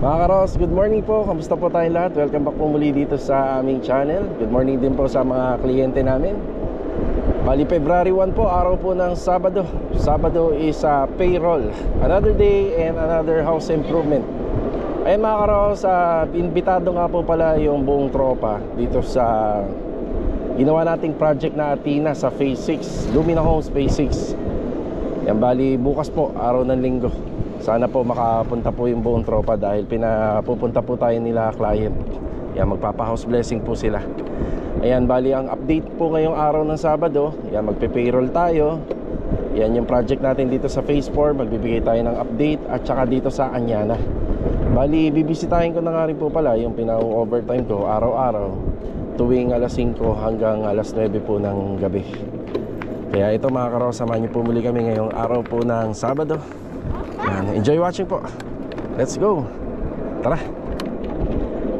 Mga karos, good morning po. Kamusta po tayong lahat? Welcome back po muli dito sa aming channel. Good morning din po sa mga kliyente namin. Bali, February 1 po, araw po ng Sabado. Sabado is payroll. Another day and another house improvement. Ayun mga karos, invitado nga po pala yung buong tropa dito sa ginawa nating project na Athena sa Phase 6, Lumina Homes Phase 6. Yan, bali bukas po, araw ng linggo. Sana po makapunta po yung buong tropa dahil pinapupunta po tayo nila client. Yan, magpapa-house blessing po sila. Ayan, bali ang update po ngayong araw ng Sabado. Yan, magpe-payroll tayo. Yan yung project natin dito sa Phase 4. Magbibigay tayo ng update at saka dito sa Anyana. Bali, bibisitahin ko na nga rin po pala yung pinang-overtime ko araw-araw tuwing alas 5 hanggang alas 9 po ng gabi. Kaya ito mga karo, samahan niyo po muli kami ngayong araw po ng Sabado. Yan, enjoy watching po. Let's go. Tara.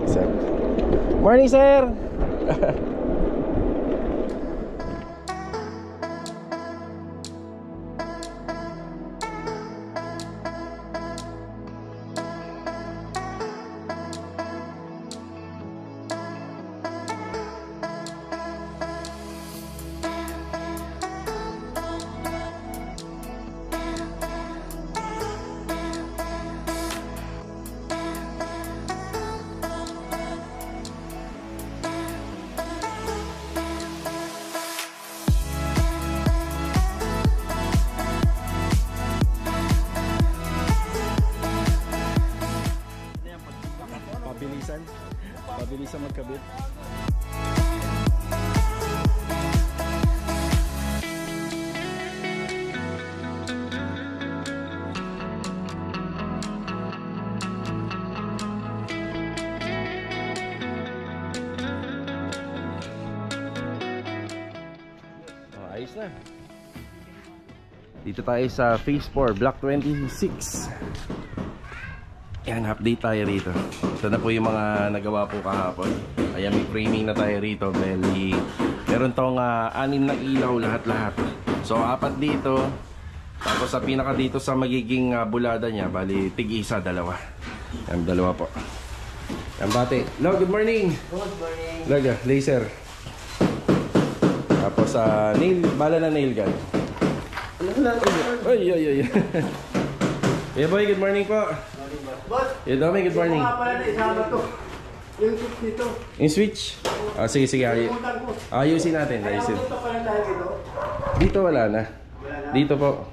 Sir. Morning, sir. Pabilisan magkabit. Ayos na. Dito tayo sa Phase 4, Block 26. Yan, update tayo rito. Ito na po yung mga nagawa po kahapon. Ayan, may framing na tayo rito. Belly. Meron tong 6 na ilaw lahat-lahat. So, 4 dito. Tapos sa pinaka dito sa magiging bulada niya, bali tig-isa, 2. Yan, 2 po. Yan, bate. Hello, good morning. Good morning. Laga, laser. Tapos nail, bala na nail gun. Ay, ay, ay. Yeah, boy, good morning po. Boss, yeah, Domi, good morning. Ito pala na isama to. Yung switch nito. Yung switch? Sige, sige. Ayusin natin. Ayusin. Dito wala na. Dito po.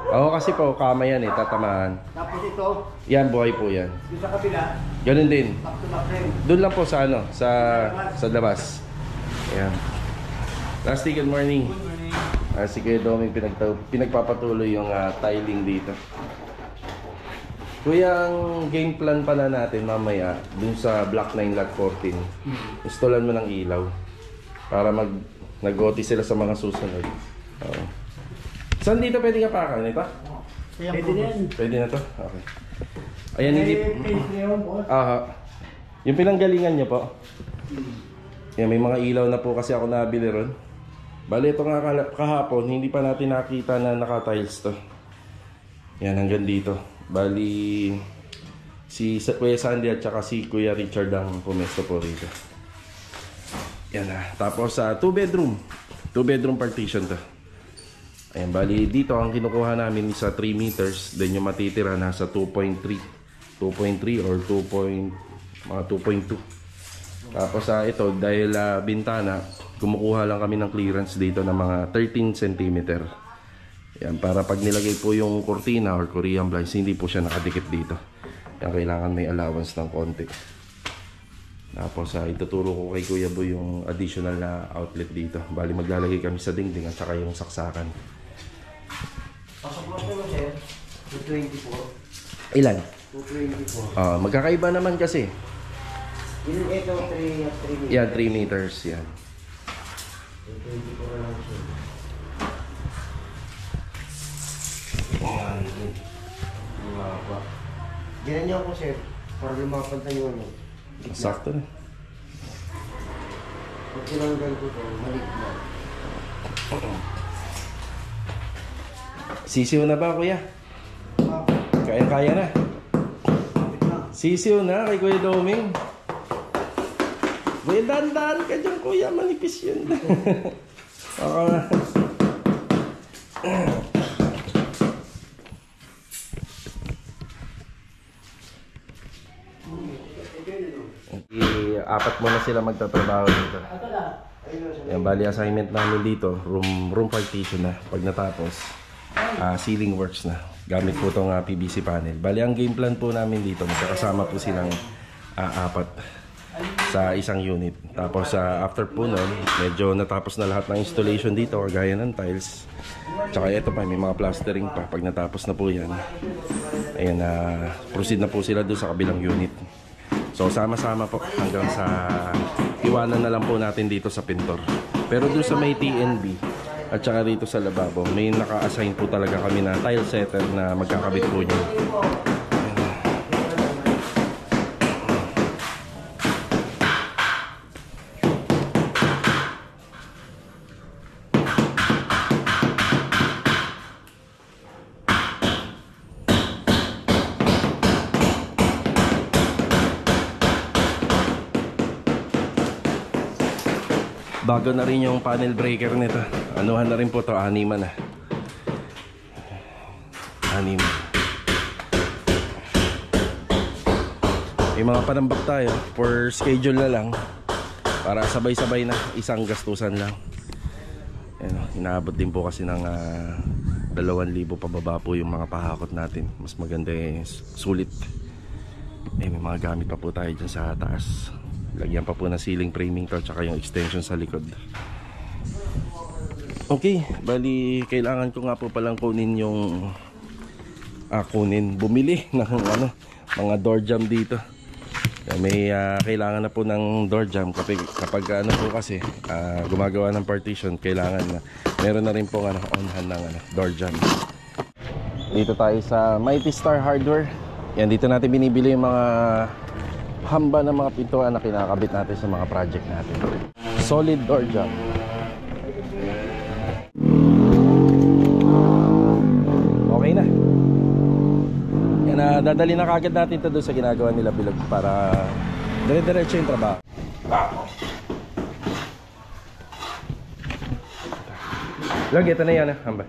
Oo, kasi po, kama yan tatamaan. Tapos ito? Yan, buhay po yan. Yung sa kabila? Ganun din. Back to back rin. Doon lang po sa sa labas. Ayan. Rusty, good morning. Good morning. Si Kuya Domi, pinagpapatuloy yung tiling dito. Kuya, ang game plan pala natin mamaya dun sa Block 9 Lot 14, installan mo ng ilaw para nag-OT sila sa mga susunod. Saan dito pwede kapakan? Ito? Pwede na yan. Pwede na to? Okay. Ayan, hindi... Yung pinanggalingan nyo po. Yan, may mga ilaw na po kasi ako nabili ron. Bali, ito nga kahapon, hindi pa natin nakita na naka-tiles to. Yan, hanggang dito. Bali, si Kuya Sandy at saka si Kuya Richard ang pumesto po rito. Yan na. Tapos 2 bedroom. 2 bedroom partition to. Ayan, bali dito ang kinukuha namin is 3 meters. Then yung matitira nasa 2.3. 2.3 or 2.2. Tapos ito, dahil bintana, kumukuha lang kami ng clearance dito ng mga 13 cm. Yan, para pag nilagay po yung cortina or Korean blinds, hindi po siya nakadikit dito. Yan, kailangan may allowance ng konti. Tapos ituturo ko kay Kuya Boy yung additional na outlet dito. Bali, maglalagay kami sa dingding at saka yung saksakan. Pasok mo naman, sir. 224. Ilan? 224. Magkakaiba naman kasi. Ito 3 meters. Yan, 3 meters. Yan. 224 na lang, sir. Diyan niyo ako, sir. Para lumapanta nyo ano. Sakto na. Pag tinanggal ko ito, malik na. Sisiw na ba, kuya? Kaya-kaya na. Sisiw na kay Kuya Doming. Kuya, dandan ka dyan, Kuya. Manipis yun. Apat mo na sila magtatrabaho dito. Yan, bali assignment namin dito, room partition na. Pag natapos, ceiling works na. Gamit po itong PVC panel. Bali ang game plan po namin dito, magkakasama po silang apat sa isang unit. Tapos after po nun, medyo natapos na lahat ng installation dito, kagaya ng tiles. Tsaka ito pa, may mga plastering pa. Pag natapos na po yan, ayan, proceed na po sila doon sa kabilang unit. So sama-sama po hanggang sa iwanan na lang po natin dito sa pintor. Pero doon sa may TNB at saka dito sa lababo, may naka-assign po talaga kami na tile setter na magkakabit po niya. Bago na rin yung panel breaker nito. Anuhan na rin po to, animan na. Animan. May mga panambak tayo for schedule na lang. Para sabay-sabay na, isang gastusan lang. Ayan, inaabot din po kasi ng 2,000 pababa po yung mga pahakot natin. Mas maganda sulit. May mga gamit pa po tayo dyan sa taas. Lagyan pa po ng ceiling framing to, tsaka yung extension sa likod. Okay, bali kailangan ko nga po palang kunin yung bumili ng mga door jamb dito. May kailangan na po ng door jamb kapag po kasi gumagawa ng partition, kailangan na meron na rin po on-hand ng door jamb. Dito tayo sa Mighty Star Hardware. Yan, dito natin binibili yung mga hamba ng mga pintuan na kinakabit natin sa mga project natin. Solid door jamb. Okay na. Yan, dadali na kagad natin ito doon sa ginagawa nila bilog para dire-diretso yung trabaho. Lag, ito na yan hamba.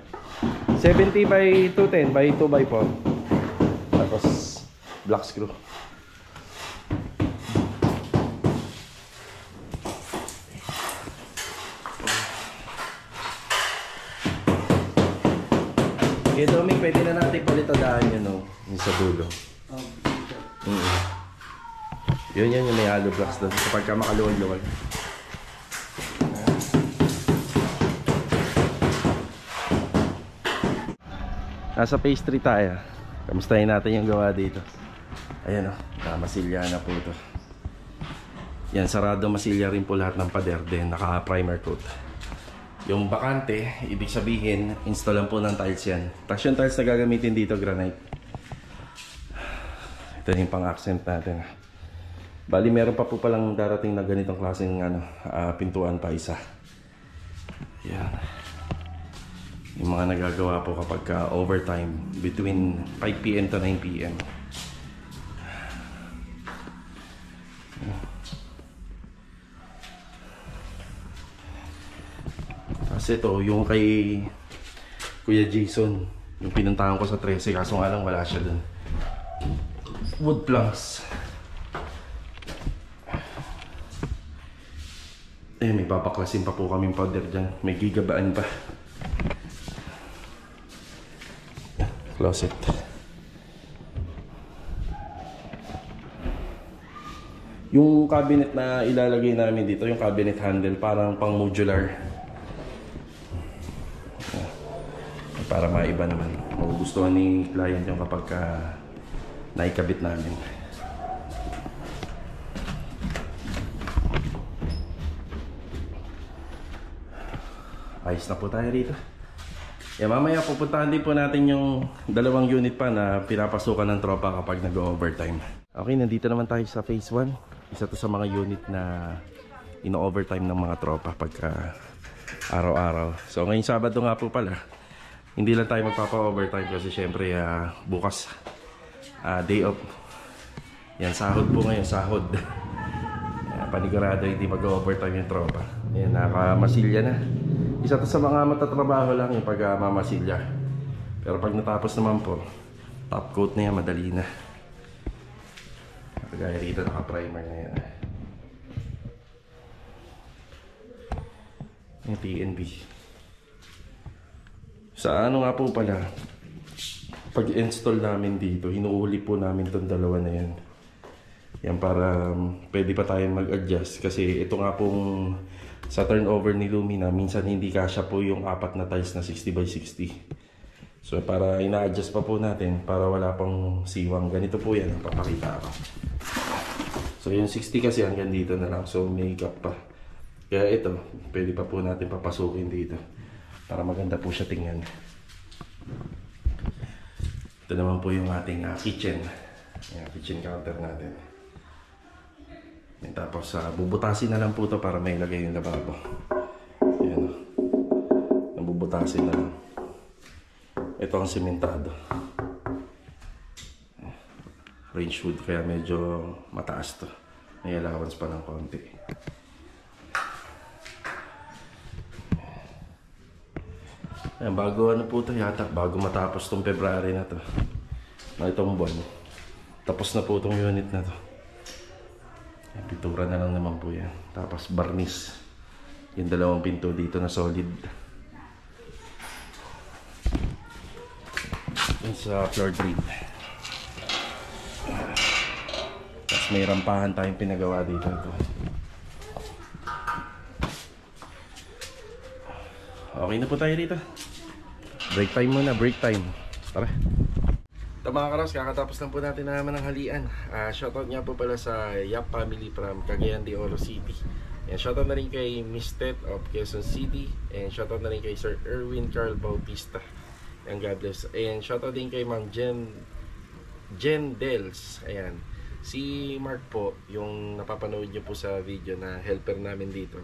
70 by 210 by 2 by 4. Tapos black screw. Okay, Doming, pwede na natin palitadaan yun, no? Yung sa dulo. Yun yung may hollow blocks doon kapag ka makaluwag-luwag. Nasa pastry tayo. Kamustahin natin yung gawa dito. Ayan, oh, masilya na po ito. Yan, sarado masilya rin po lahat ng pader din. Naka-primer coat. Yung bakante, ibig sabihin, installan po ng tiles yan. Tapos yung tiles na gagamitin dito, granite. Ito yung pang-accent natin. Bali, meron pa po palang darating na ganitong klaseng pintuan pa isa. Yan. Yung mga nagagawa po kapag overtime between 5 PM to 9 PM. Kasi ito, yung kay Kuya Jason, yung pinuntahan ko sa 13, kaso nga lang wala siya dun. Wood planks. May papaklasin pa po kaming powder dyan. May gigabaan pa. Closet. Yung cabinet na ilalagay namin dito, yung cabinet handle, parang pang modular. Para maiba naman. Magugustuhan ni client yung kapag naikabit namin. Ayos na po tayo rito. Mamaya pupuntahan din po natin yung 2 unit pa na pinapasukan ng tropa kapag nag-overtime. Okay, nandito naman tayo sa phase 1. Isa to sa mga unit na ino-overtime ng mga tropa pagka araw-araw. So ngayong Sabado nga po pala, hindi lang tayo magpapa-overtime kasi syempre bukas day off. Yan, sahod po ngayon, sahod. Panigurado hindi mag-overtime yung tropa. Yan, nakamasilya na. Isa to sa mga matatrabaho lang yung pag-mamasilya. Pero pag natapos naman po, top coat na yan, madali na. Kagaya rito, naka-primer na yan. Yung TNB. Sa ano nga po pala, pag-install namin dito, hinuhuli po namin itong dalawa na yan. Yan para pwede pa tayong mag-adjust. Kasi ito nga pong sa turnover ni Lumina, minsan hindi kasya po yung 4 na tiles na 60x60. So para ina-adjust pa po natin para wala pang siwang. Ganito po yan, ang papakita ko. So yung 60 kasi hanggang dito na lang. So may gap pa. Kaya ito, pwede pa po natin papasukin dito para maganda po siya tingnan. Ito naman po yung ating kitchen. Yung kitchen counter natin. Tapos bubutasin na lang po ito para may ilagay yung lababo. Ayan. Nabubutasin na lang. Ito ang simentado. Range wood kaya medyo mataas to. May allowance pa ng konti. Ayan, bago ano po ito yata, bago matapos tong February na to. Na itong buwan. Tapos na po itong unit na to. Pintura na lang naman po yan. Tapos barniz. Yung dalawang pinto dito na solid. Yung sa floor drain. Tapos may rampahan tayong pinagawa dito. Ito. Okay na po tayo dito. Break time muna, break time. Tara. Ito mga karos, kakatapos lang po natin naman ng halian. Shoutout nga po pala sa Yap family from Cagayan de Oro City. And shoutout na rin kay Miss Ted of Quezon City. And shoutout na rin kay Sir Erwin Carl Bautista. And God bless. And shoutout din kay Ma'am Jen Dels. Ayan. Si Mark po, yung napapanood nyo po sa video na helper namin dito.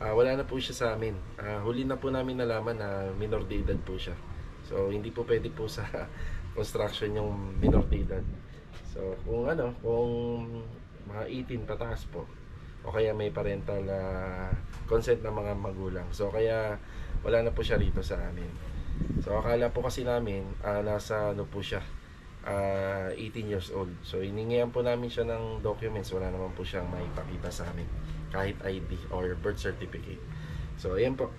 Wala na po siya sa amin. Huli na po namin nalaman na minor de edad po siya. So hindi po pwede po sa construction yung minor de edad. So kung mga 18 pataas po o kaya may parental consent ng mga magulang. So kaya wala na po siya rito sa amin. So akala po kasi namin nasa po siya 18 years old. So hiningihan po namin siya ng documents, wala naman po siyang maipakita sa amin kahit ID or birth certificate. So ayan po.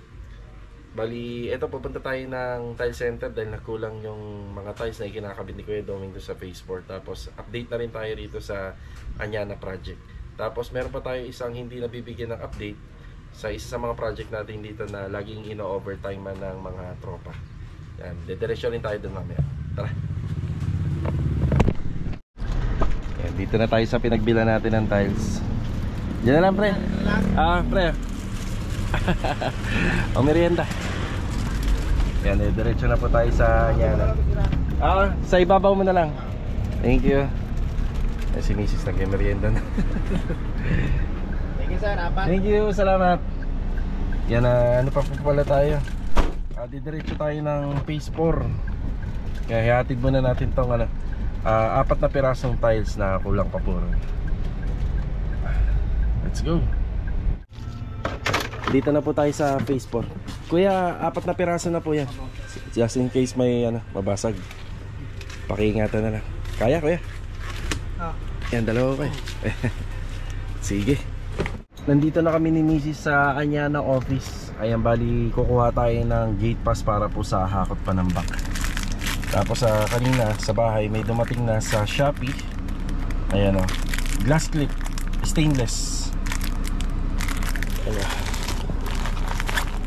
Bali, eto pupunta tayo ng tile center dahil nakulang yung mga tiles na ikinakabit ni Kuya Domingo sa phase 4. Tapos update na rin tayo rito sa Anyana project. Tapos meron pa tayo isang hindi nabibigyan ng update sa isa sa mga project natin dito na laging ino-overtime man ng mga tropa. Yan, dediretso rin tayo dun mamaya. Tara! Yan, dito na tayo sa pinagbila natin ng tiles. Diyan na lang pre. Pre. O merienda. Yan, diretso na po tayo sa Anyana. Sa ibabaw mo na lang. Thank you. Si Mrs. nag-merienda na. Thank you sir, apat. Thank you, salamat. Yan, ano pa po pala tayo. Didiretso tayo ng phase 4. Kaya hihatid muna natin tong 4 na pirasong tiles na kulang pa po. Let's go. Dito na po tayo sa phase 4. Kuya, 4 na piraso na po yan. Just in case may mabasag. Pakiingatan na lang. Kaya kuya? Yan, dalawa pa Sige. Nandito na kami ni Mrs. sa Anyana office. Ayan, bali kukuha tayo ng gate pass para po sa hakot pa ng back. Tapos kanina sa bahay may dumating na sa Shopee. Ayan glass clip, stainless. Ayan.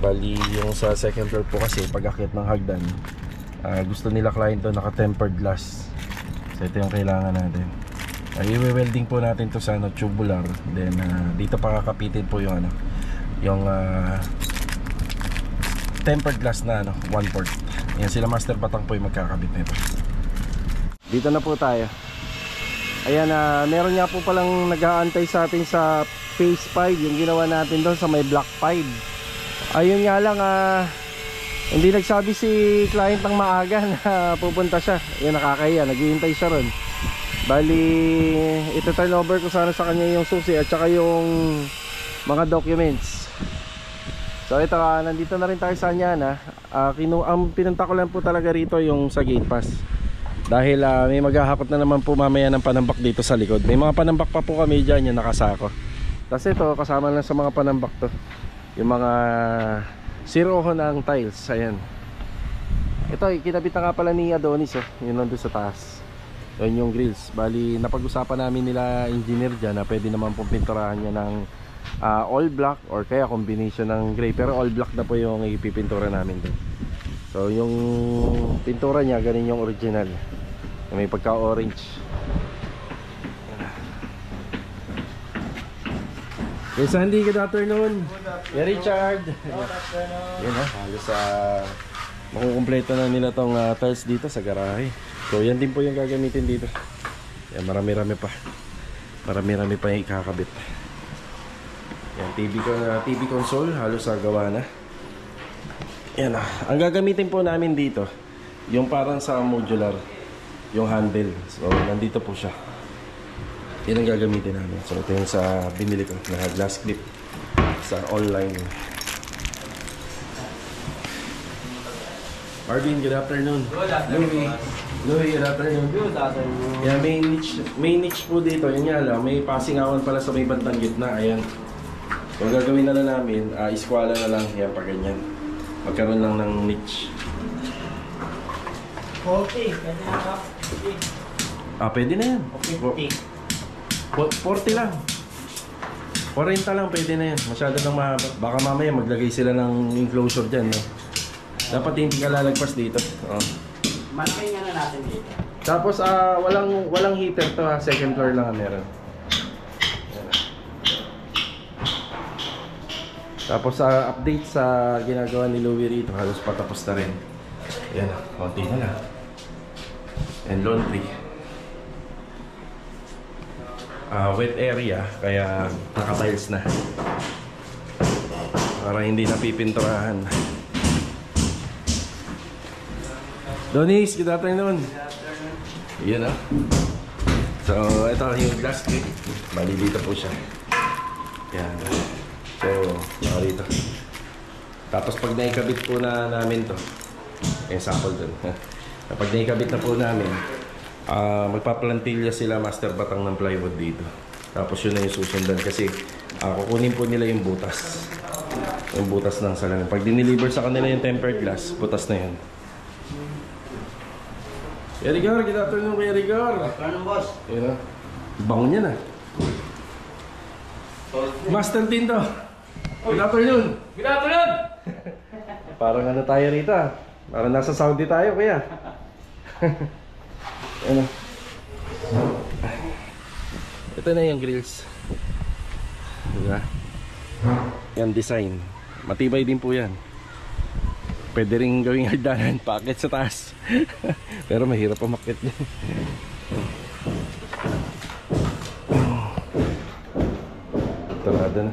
Bali yung sa second floor po kasi pag-akyat ng hagdan, gusto nila client to naka-tempered glass. So ito yung kailangan natin. I-welding po natin to sa tubular. Then dito pa kakapitin po yung yung tempered glass na 1/4. Yan sila Master Batang po yung magkakabit nito. Dito na po tayo. Ayan, meron nga po palang nag-aantay sa atin sa phase 5, yung ginawa natin doon sa may block 5. Ayun nga lang, hindi nagsabi si client ng maaga na pupunta siya. Yan, nakakahiya, naghihintay siya ron. Bali, ito turn over ko sana sa kanya yung susi at saka yung mga documents. So ito, nandito na rin tayo sa Anyana. Ang pinunta ko lang po talaga rito yung sa gate pass. Dahil may maghahakot na naman po mamaya ng panambak dito sa likod. May mga panambak pa po kami dyan yung nakasako. Tapos ito, kasama lang sa mga panambak to yung mga siroho ng tiles. Ayan. Ito, kinabit na nga pala ni Adonis yun nandun sa taas. Yun yung grills. Bali, napag-usapan namin nila engineer dyan na pwede naman pong pinturahan niya ng all black or kaya combination ng gray. Pero all black na po yung ipipintura namin doon. So yung pintura niya, ganun yung original. May pagka-orange. Hey Sandy, good afternoon. Yeah, Richard. Yan halos makukumpleto na nila tong tiles dito sa garahe. So yan din po yung gagamitin dito. Yan, marami-rami pa. Marami-rami pa yung ikakabit. Yan, TV console, halos gawa na. Yan ang gagamitin po namin dito, yung parang sa modular, yung handle. So nandito po siya. Yan ang gagamitin namin. So ito yung sa binili ko na glass clip sa online. Marvin, good afternoon. Good afternoon. Louie, good afternoon. Good afternoon. Yeah, may niche po dito. Yun nga lang, may pasingawan pala sa may bandang gitna. Ayan. So gagawin na namin, iskwala na lang. Yan, pag ganyan. Magkaroon lang ng niche. 40. Pwede na ba? Pwede na yan. 40 lang. 40 lang, pwede na yan. Masyado lang mahaba. Baka mamaya maglagay sila ng enclosure dyan, no? Dapat hindi ka lalagpas dito. Malaki nga na natin dito. Tapos walang heater to ha. Second floor lang meron. Tapos update sa ginagawa ni Louie rito. Halos patapos na rin. Yan, konti na lang. And laundry. Wet area, kaya naka-tiles na. Para hindi napipinturahan. Donis, good afternoon. Yan So, ito yung glass clip. Bali dito po siya. Yan. So, dito. Tapos pag naikabit po na namin to, sample dun. Pag naikabit na po namin, magpaplantilla sila master batang ng plywood dito. Tapos yun na yung susundan kasi kukunin po nila yung butas. Yung butas ng salamin. Pag dineliver sa kanila yung tempered glass, butas na yun. Kuya Rigor, good afternoon Kuya Rigor. Anong boss? Ayun bango niya na. Master din to. Good afternoon. Good afternoon! Parang ano tayo rito Parang nasa Saudi tayo kuya. Ano? Ito na yung grills. Diba? Yan design. Matibay din po yan. Pwede rin gawing hagdanan, packet sa taas. Pero mahirap umakyat din. Tarada na.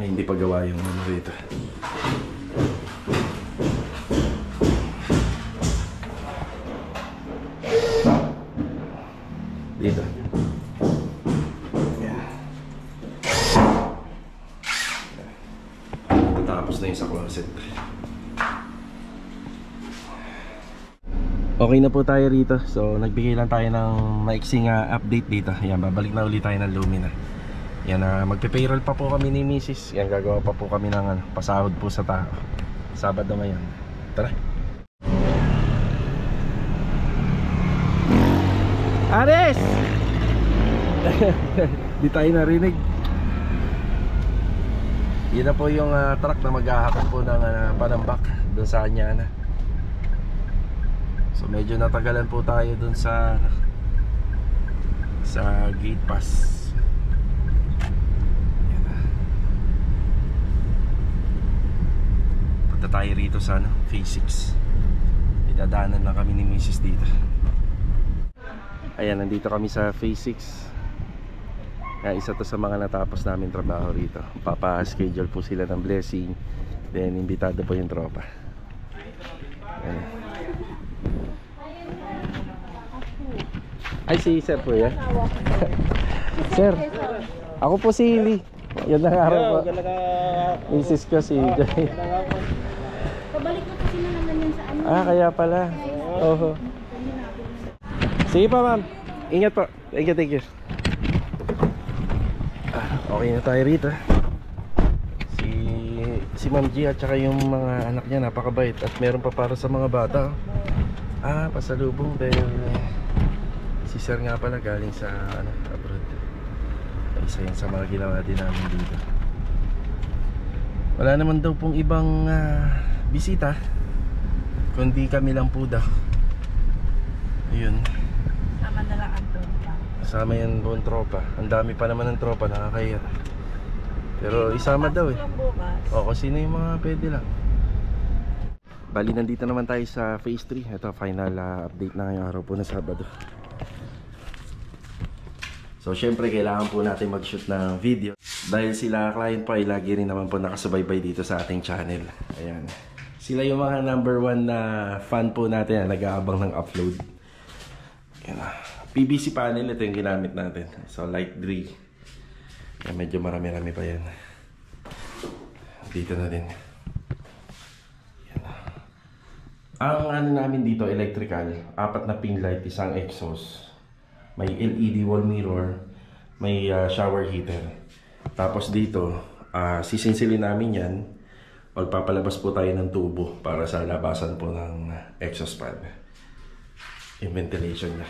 Hindi pa gawa yung ano rito. Dito. Tapos na yung sa closet. Okay na po tayo rito. So nagbigay lang tayo ng maiksing update dito. Yan, babalik na ulit tayo ng Lumina. Yan, magpe-payroll pa po kami ni Mrs. Yan, gagawa pa po kami ng pasahod po sa tao. Sabado ngayon. Tara. Ares! Di tayo narinig. Yan na po yung truck na maghahakot po ng panambak doon sa Anyana. So medyo natagalan po tayo doon sa gate pass. Yan na. Punta tayo rito sa phase 6. Idadaanan lang kami ni Mrs. dito. Ayan, nandito kami sa phase 6. Isa to sa mga natapos namin trabaho rito. Papa-schedule po sila ng blessing. Then imbitado po yung tropa. Ayan. Ay, si Sir po yan. Sir, ako po si Lee. Yan ang araw po. Misis ko si Jay. Pabalik ko kasi na naman yun sa ano. Kaya pala. Oho. Sige pa, ma'am. Ingat po. Thank you. Okay na tayo rito. Si Ma'am G at saka yung mga anak niya napakabait. At meron pa para sa mga bata. Pasalubong dahil si Sir nga pala galing sa abroad. Isa yan sa mga ginawa din namin dito. Wala naman daw pong ibang bisita, kundi kami lang po daw. Ayun. Sama na lang ang tropa. Kasama yan buong tropa. Ang dami pa naman ng tropa, nakakaya. Pero isama daw eh. O kung sino yung mga pwede lang. Bali, nandito naman tayo sa phase 3. Ito, final update na ngayong araw po na Sabado. So syempre kailangan po natin mag-shoot ng video. Dahil sila client po ay lagi rin naman po nakasubaybay dito sa ating channel. Ayan. Sila yung mga number 1 na fan po natin na nag-aabang ng upload. Ayan. PVC panel, ito yung ginamit natin. So light gray. Ayan, medyo marami-rami pa yan. Dito na din. Ayan. Ang ano namin dito, electrical. 4 na pin light, isang exhaust. May LED wall mirror. May shower heater. Tapos dito, sisinsilin namin yan. Pagpapalabas po tayo ng tubo para sa labasan po ng exhaust fan. Yung ventilation niya.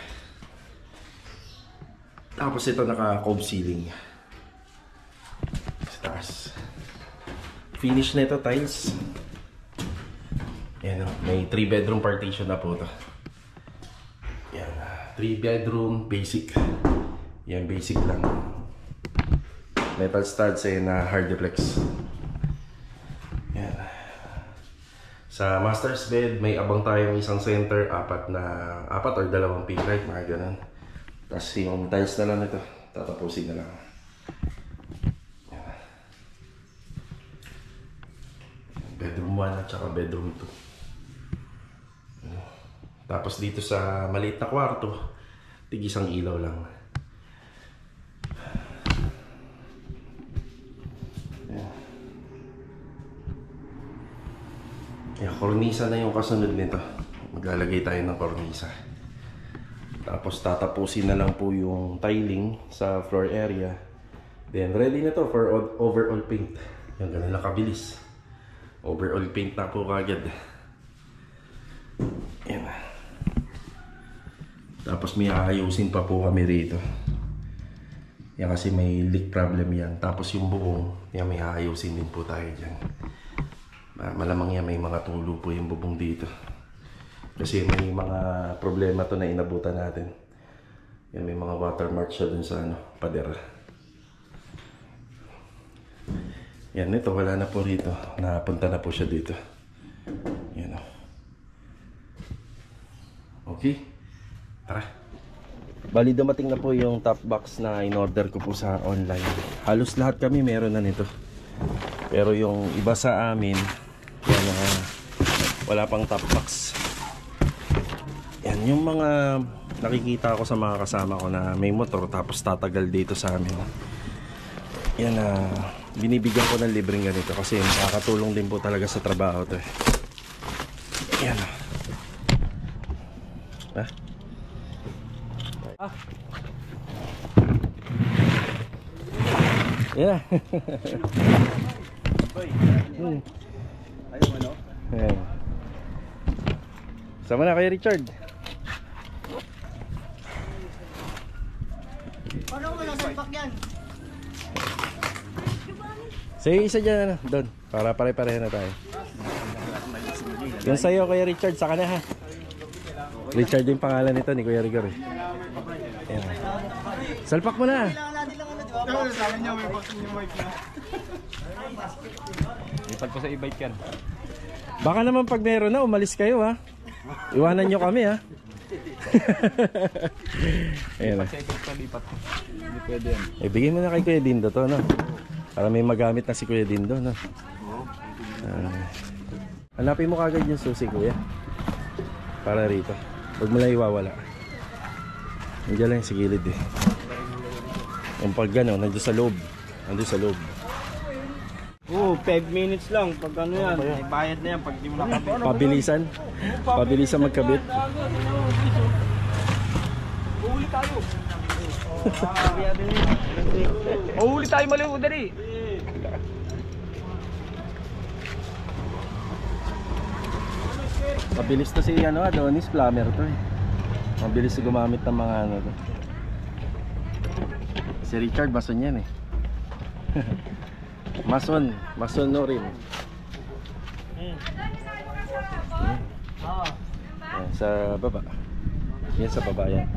Tapos ito naka-cove ceiling. Sa taas. Finish na ito, tiles. Yan o, may 3 bedroom partition na po ito. Yan, 3 bedroom basic. Yan, basic lang. Metal studs and hardiplex. Yan. Sa master's bed, may abang tayong isang center, 4 or 2 pin light, mga ganun. Tapos yung tiles na lang ito, tatapusin na lang. Yan. Bedroom 1 at saka bedroom 2. Tapos dito sa maliit na kwarto, tig-isang ilaw lang. Yan, kornisa na yung kasunod nito. Maglalagay tayo ng kornisa. Tapos tatapusin na lang po yung tiling sa floor area. Then ready na to for overall paint. Yan, ganun lang kabilis. Overall paint na po kagad. Yan. Tapos may aayusin pa po kami rito. Yan kasi may leak problem yan. Tapos yung buong, yan may aayusin din po tayo dyan. Malamang yan may mga tulo po yung bubong dito. Kasi may mga problema to na inabutan natin. Yan, may mga watermark siya dun sa pader. Yan, ito wala na po rito. Napunta na po siya dito. Yan o. Okay. Tara. Bali, dumating na po yung top box na in-order ko po sa online. Halos lahat kami meron na nito. Pero yung iba sa amin, yan, wala pang top box. Yan, yung mga nakikita ko sa mga kasama ko na may motor tapos tatagal dito sa amin. Yan, binibigyan ko ng libreng ganito kasi nakakatulong din po talaga sa trabaho to. Yan. Yeah. Ayaw ano? Ayan. Sama na kay Richard. Paano mo nasalpak yan? Sige, isa dyan doon. Para pare-pareho na tayo. Yung sa'yo, Kuya Richard, saka na ha. Richard yung pangalan nito ni Kuya Rigor eh. Ayan. Salpak mo na. Sabi niya may boxing yung mic na. Lipad po sa e-bike yan. Baka naman pag meron na, umalis kayo ha. Iwanan nyo kami ha. Ayan na. Sa e-bike pa lipat. Hindi pwede yan. Bigay mo na kay Kuya Dindo to, no? Para may magamit na si Kuya Dindo, no? Hanapin mo kagad yung susi, Kuya. Para rito. Huwag mo lang iwawala. Nandiyan lang sa gilid eh. Ang pag gano'n, nandiyan sa loob. Nandiyan sa loob. Oo, 5 minutes lang. Pag ano yan, may bayad na yan pag di mo nakabit. Pabilisan. Pabilisan magkabit. Uhuli tayo. Mahuli tayo maliw, dali. Mabilis to si ano, Adonis, plumber to eh. Mabilis gumamit ng mga ano to. Si Richard, mason yan eh. Mason no rin. Yan, sa baba. Yan sa baba yan.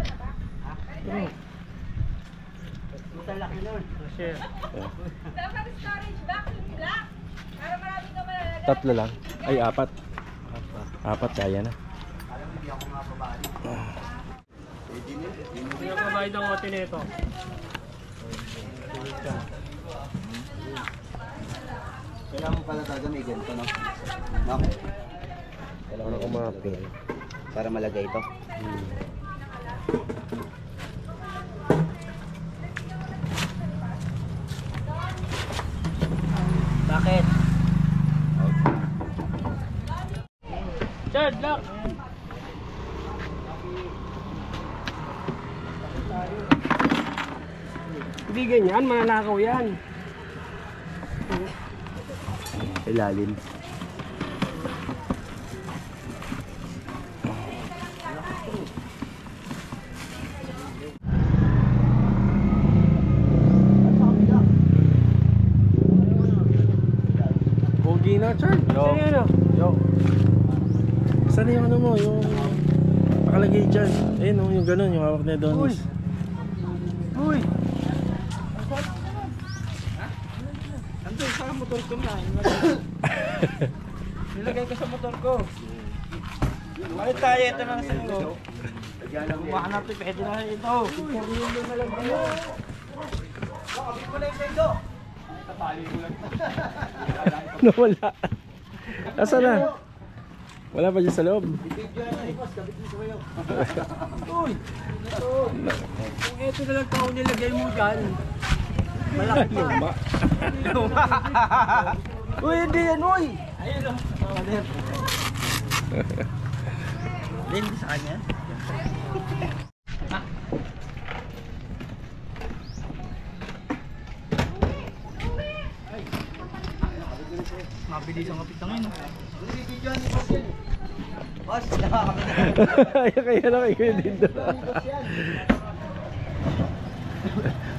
Matalaki nun. Share. Tatlo lang. Ay, apat. Apat kaya na. Hindi ako mabayad ang otin nito. Kailangan mo pala talaga may ganito, no? No? Kailangan ko mga para malagay ito. Bakit? Chad, lock! Hindi ganyan, mananakaw yan. Ilalim. Pogi na, Chard. Yo. Saan yung ano mo? Yung nakalagay dyan. Ayun o, yung ganun, yung hawak na Adonis. Uy! Nandun sa motor ko na. Nilagay ko sa motor ko. Bakit tayo ito lang sa inyo? Kumahan natin, pwede na ito. Interview mo na lang kayo. Kapit ko na yung sendo. Nawala. Asa na? Wala pa dyan sa loob. Uy! Kung ito na lang taon nilagay mo dyan. Malaki pa. Luma. Uy, hindi yan, uy! Ayun o. Hindi sa kanya. Mabilis ang kapit na ngayon. Boss, nakakabit na. Kaya na kayo dito.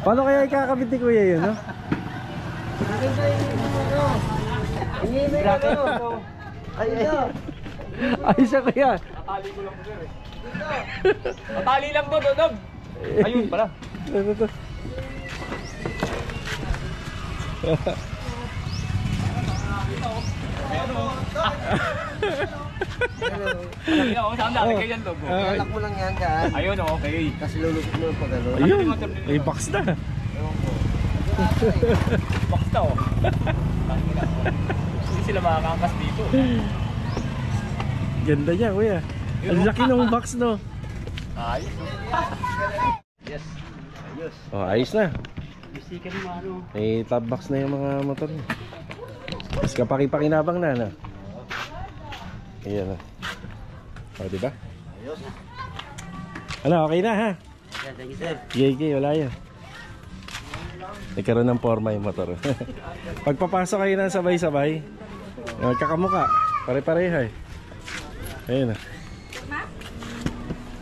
Paano kaya ikakabit ni Kuya yun, no? Ay, Ay, siya Kuya. Natali ko lang po sir eh. Natali lang to, Dodog. Ayun pala. Ano to? Alam niyo, saan dami kayo yan, Dog? Alak mo lang yan dyan. Ayun, okay. Kasi lulusot mo pag ano. Ayun, may box na. Box na oh. Hindi sila makakangkas dito. Ganda niya, Kuya. Ang laki ng box, no? Ayos. Yes. Ayos. Oh, ayos na. Sticker mo ano. May top box na yung mga motor niya. Mas kapaki-pakinabang na, no? Ayan, oh, diba? Ayos. Ano, okay na, ha? Thank you, sir. Gigi, wala yan. Nagkaroon ng forma yung motor. Pagpapasok kayo na sabay-sabay, magkakamuka, pare-pareha eh. Ayun na.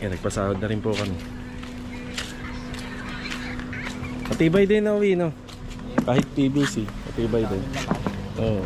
Nagpasahod na rin po kami. Matibay din na uwi, no? Kahit PVC, matibay din. Oo.